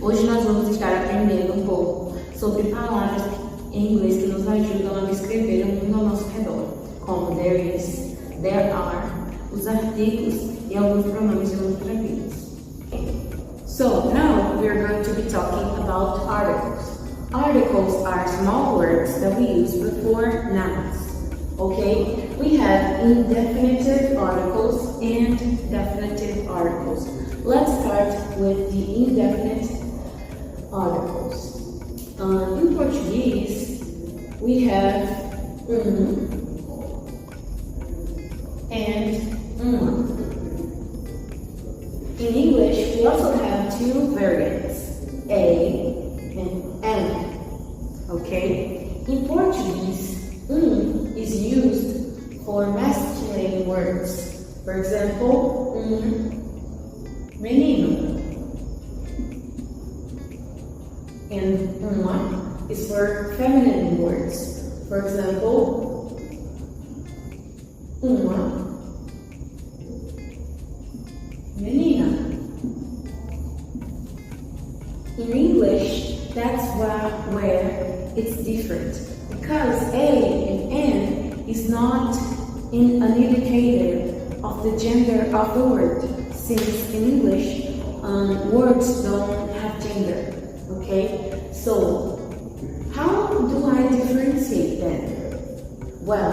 Hoje nós vamos estar aprendendo um pouco sobre palavras em inglês que nos ajudam a descrever o mundo ao nosso redor, como there is, there are, os artigos e alguns pronomes demonstrativos. So now we are going to be talking about articles. Articles are small words that we use before nouns. Okay, we have infinitive articles and definitive articles. Let's start with the indefinite articles. In Portuguese, we have and uma. In English, we also have two variants, a and an. Okay, in Portuguese, is used for masculine words. For example, menino. And uma is for feminine words. For example, uma menina. In English, that's where it's different, because a and n is not an indicator of the gender of the word, since in English words don't have gender. Okay, so how do I differentiate them? Well,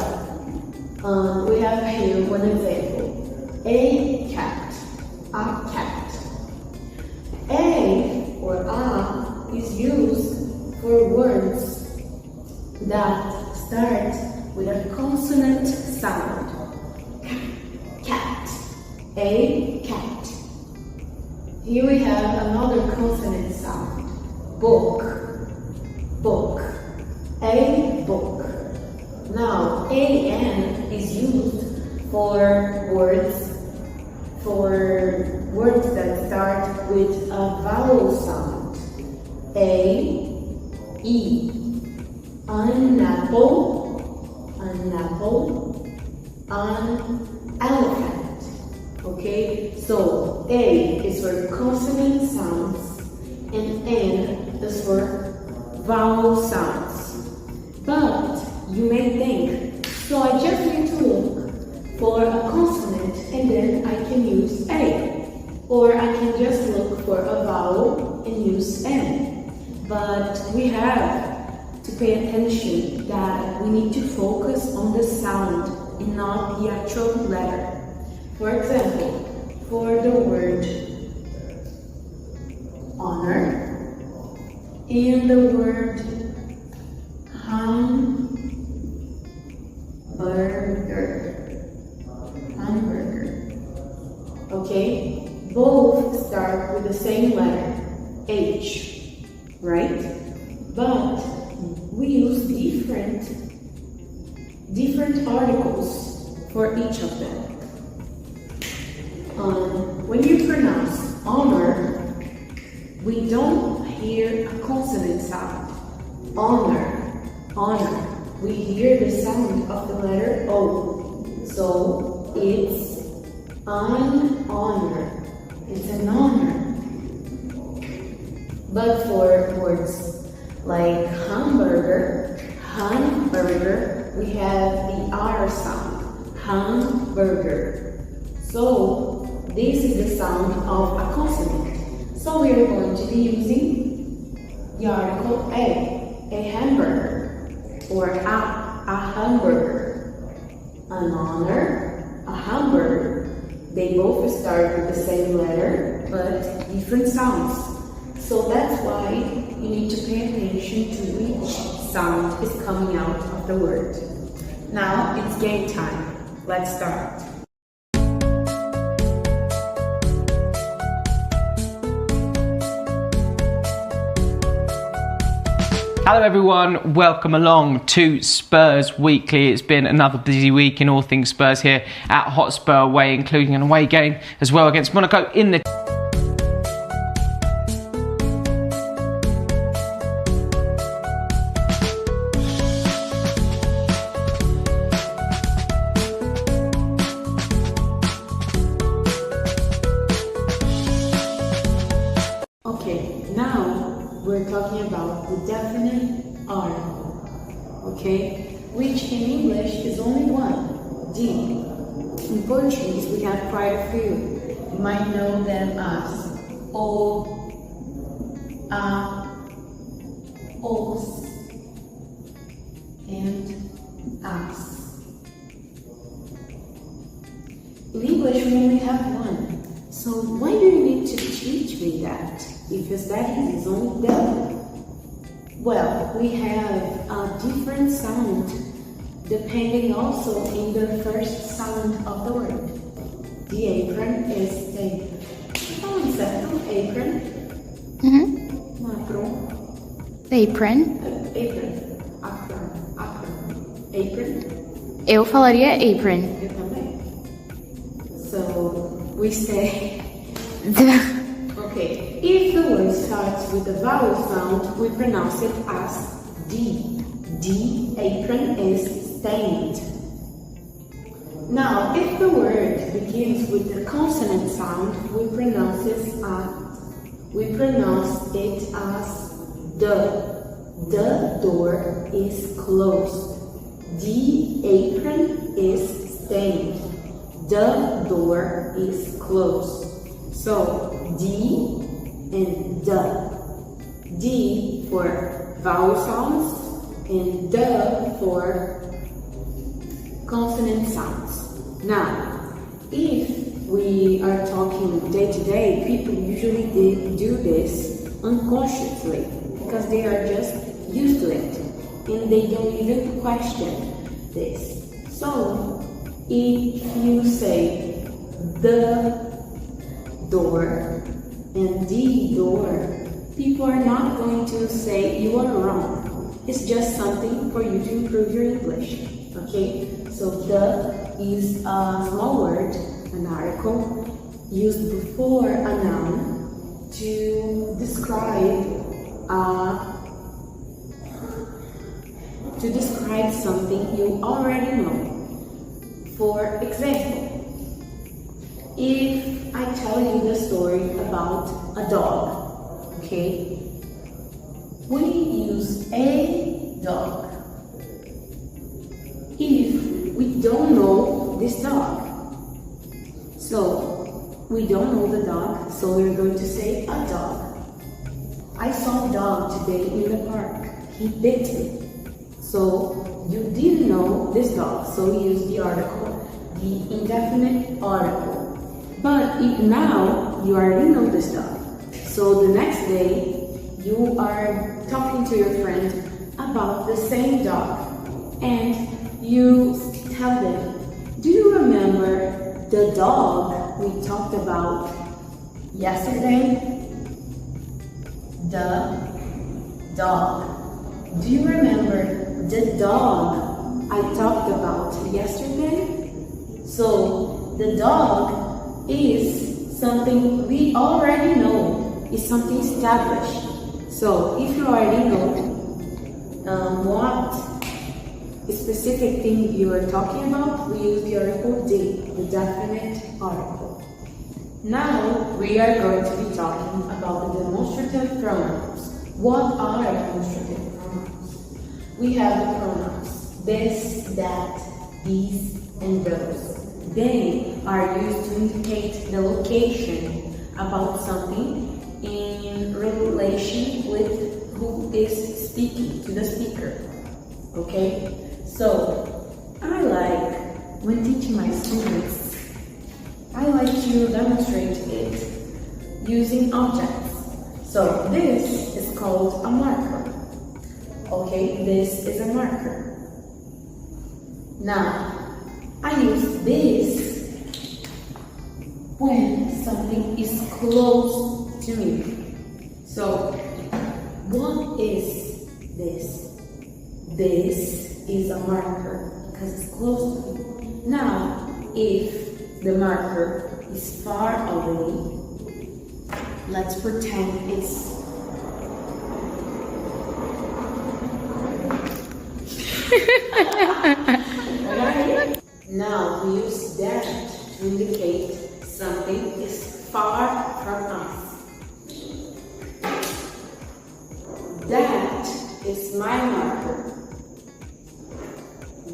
we have here one example: a cat, a cat. A or a is used for words that start with a consonant sound. Cat, a cat. Here we have another consonant sound. Book, book, a book. Now, an is used for words that start with a vowel sound. A, e. An apple, an elephant. Okay, so a is for consonant sounds and n is for vowel sounds. But you may think, so I just need to look for a consonant and then I can use a, or I can just look for a vowel and use n. But we have to pay attention that we need to focus on the sound and not the actual letter. For example, for the word honor and the word hamburger. Okay, both start with the same letter, H, right? But we use different articles for each of them. When you pronounce honor, we don't hear a consonant sound. Honor, honor. We hear the sound of the letter O. So it's an honor. It's an honor. But for words like hamburger, we have the R sound. Hamburger. So this is the sound of a consonant. So we are going to be using the article a hamburger, or a hamburger, an honor, a hamburger. They both start with the same letter, but different sounds. So that's why you need to pay attention to which sound is coming out of the word. Now it's game time. Let's start. Hello everyone, welcome along to Spurs Weekly. It's been another busy week in all things Spurs here at Hotspur away, including an away game as well against Monaco in the Okay, now we're talking about the definite article, okay, which in English is only one, D. In Portuguese, we have quite a few. You might know them as o, a, os, and as. In English, we only have one. So why do you need to teach me that? Because that is only that. Well, we have a different sound depending also in the first sound of the word. The apron is the... Falando certo? Apron? Apron. Apron. Apron. Apron. Eu falaria apron. Eu também. So, we say... Okay, if the word starts with a vowel sound, we pronounce it as D. D, apron, is stained. Now, if the word begins with a consonant sound, we pronounce it as the. The door is closed. The apron is stained. The door is closed. So, D and the. D for vowel sounds and the for consonant sounds. Now, if we are talking day to day, people usually do this unconsciously because they are just used to it and they don't even question this. So, if you say the door and the door, people are not going to say you are wrong. It's just something for you to improve your English, okay? So the is a small word, an article, used before a noun to describe something you already know. For example, if I tell you the story about a dog, okay? We use a dog if we don't know this dog. So, we don't know the dog, so we're going to say a dog. I saw a dog today in the park. He bit me. So, you didn't know this dog, so we use the article, the indefinite article. But if now you already know this dog, so the next day you are talking to your friend about the same dog and you tell them, do you remember the dog we talked about yesterday? The dog. Do you remember the dog I talked about yesterday? So the dog is something we already know, is something established. So if you already know what specific thing you are talking about, we use the article D, the definite article. Now we are going to be talking about the demonstrative pronouns. What are demonstrative pronouns? We have the pronouns this, that, these, and those. They are used to indicate the location about something in relation with who is speaking, to the speaker. Okay? So, I like, when teaching my students, I like to demonstrate it using objects. So, this is called a marker. Okay? This is a marker. Now, I use this when something is close to me. So, what is this? This is a marker because it's close to me. Now, if the marker is far away, let's pretend it's Now we use that to indicate something is far from us. is my marker.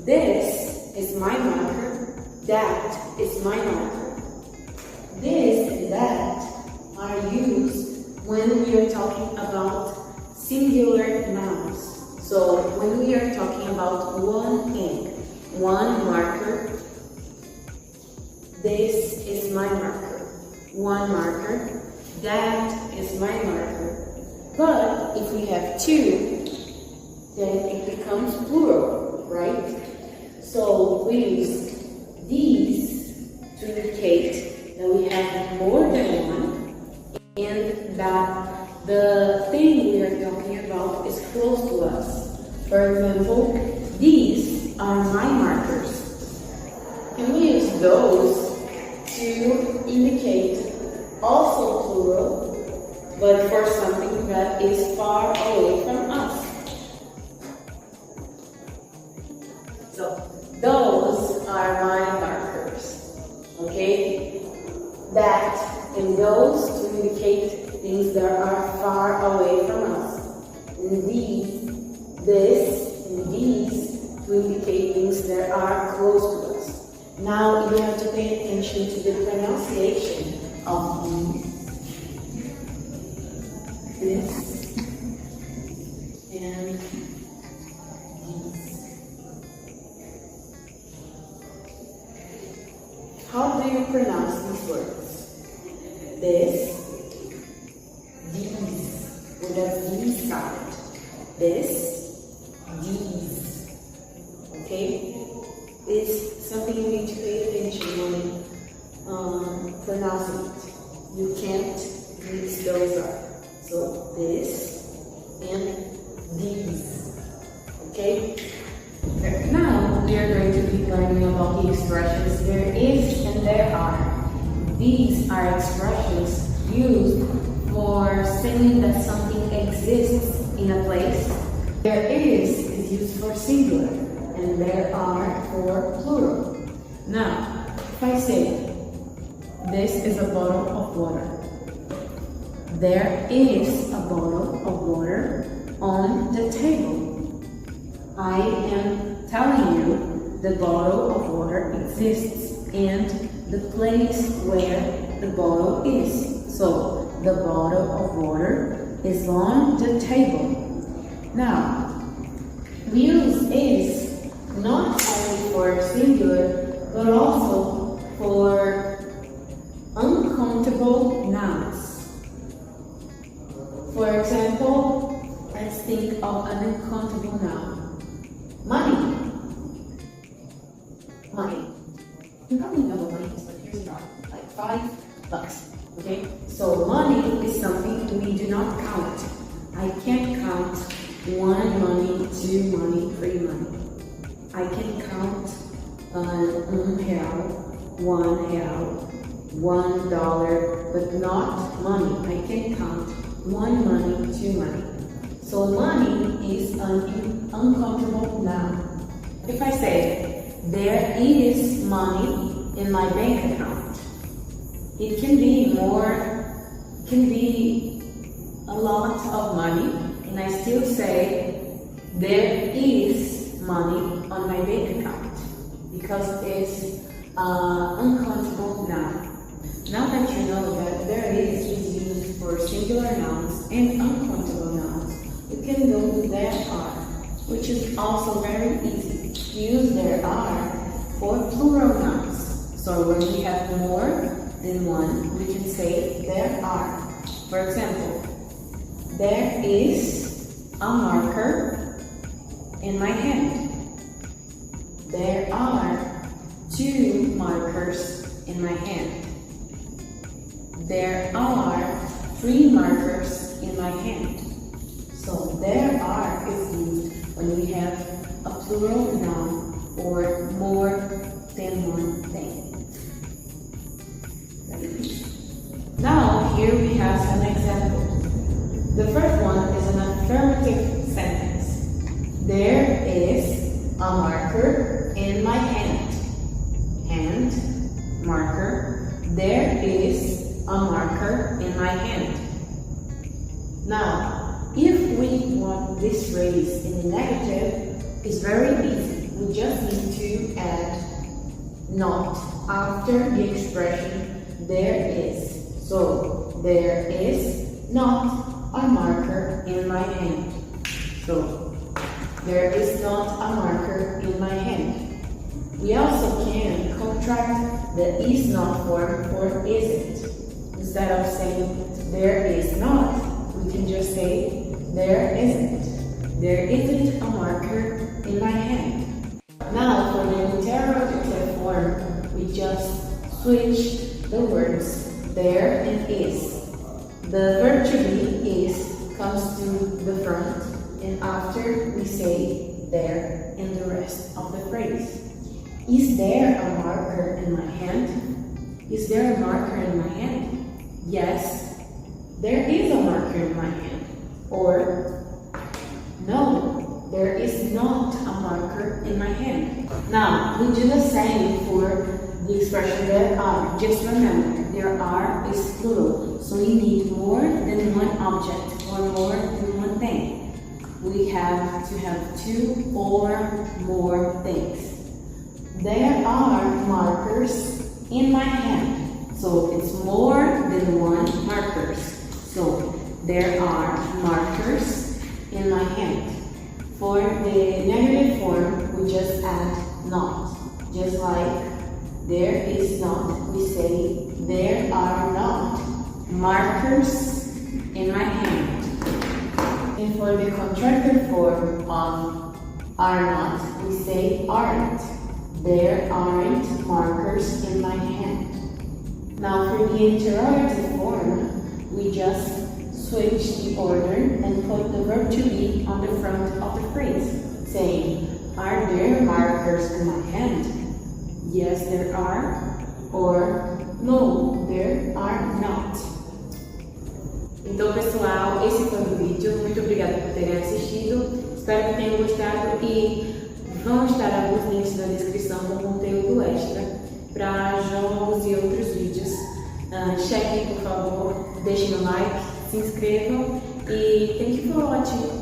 This is my marker. That is my marker. This and that are used when we are talking about singular nouns. So when we are talking about one ink, one marker, this is my marker. One marker, that is my marker. But if we have two, then it becomes plural, right? So we use these to indicate that we have more than one and that the thing we are talking about is close to us. For example, these are my markers. And we use those to indicate also plural, but for something that is far away from us. So, those are my markers, okay? That and those to indicate things that are far away from us. And these, this, and these to indicate things that are close to us. Now you have to pay attention to the pronunciation of these, this, and these. How do you pronounce these words? This, these, with a V sound. This, these. Okay? It's something you need to pay attention when pronouncing it. You can't mix those up. So this and these. Okay? Now we are going to be learning about the expressions there is and there are. These are expressions used for saying that something exists in a place. There is used for singular and there are for plural. Now, if I say, this is a bottle of water. There is a bottle of water on the table. I am telling you the bottle of water exists and the place where the bottle is. So, the bottle of water is on the table. Now, we use is not only for singular, but also for uncountable nouns. For example, let's think of an uncountable noun. Money. Money. You probably know what money is, but here's not. Like $5. Okay? So money is something we do not count. I can't count 1 money, 2 money, 3 money. I can count real, $1, but not money. I can count 1 money, 2 money. So money is an uncountable noun. If I say, there is money in my bank account, it can be more, it can be a lot of money, and I still say, there is money on my bank account, because it's uncountable noun. Now that you know that there is used for singular nouns and uncountable nouns, you can go with there are, which is also very easy. Use there are for plural nouns. So when we have more than one, we can say there are. For example, there is a marker in my hand. There are 2 markers in my hand. There are 3 markers in my hand. So there are is used when we have a plural noun or more than one thing. Now here we have some examples. The first one is an affirmative sentence. There is a marker in my hand. Hand, marker. There is a marker in my hand. Now, if we want this phrase in the negative, it's very easy. We just need to add not after the expression there is. So, there is not a marker in my hand. So, there is not a marker in my hand. We also can contract the is not form for isn't. Instead of saying there is not, we can just say there isn't. There isn't a marker in my hand. Now for the interrogative form, we just switch the words there and is. The verb to be is comes to the front, and after we say there and the rest of the phrase. Is there a marker in my hand? Is there a marker in my hand? Yes, there is a marker in my hand. Or, no, there is not a marker in my hand. Now, we do the same for the expression there are. Just remember, there are is plural, so we need more than one object or more than one thing. We have to have two or more things. There are markers in my hand. So it's more than one markers. So there are markers in my hand. For the negative form, we just add not. Just like there is not, we say there are not markers in my hand. And for the contracted form of are not, we say aren't. There aren't markers in my hand. Now for the interrogative form, we just switch the order and put the verb to be on the front of the phrase, saying, are there markers in my hand? Yes, there are. Or, no, there are not. Então, pessoal, esse foi o vídeo. Muito obrigada por terem assistido. Espero que tenham gostado e vão estar alguns links na descrição com conteúdo extra para jogos e outros vídeos. Chequem, por favor, deixem o like, se inscrevam e thank you for watching.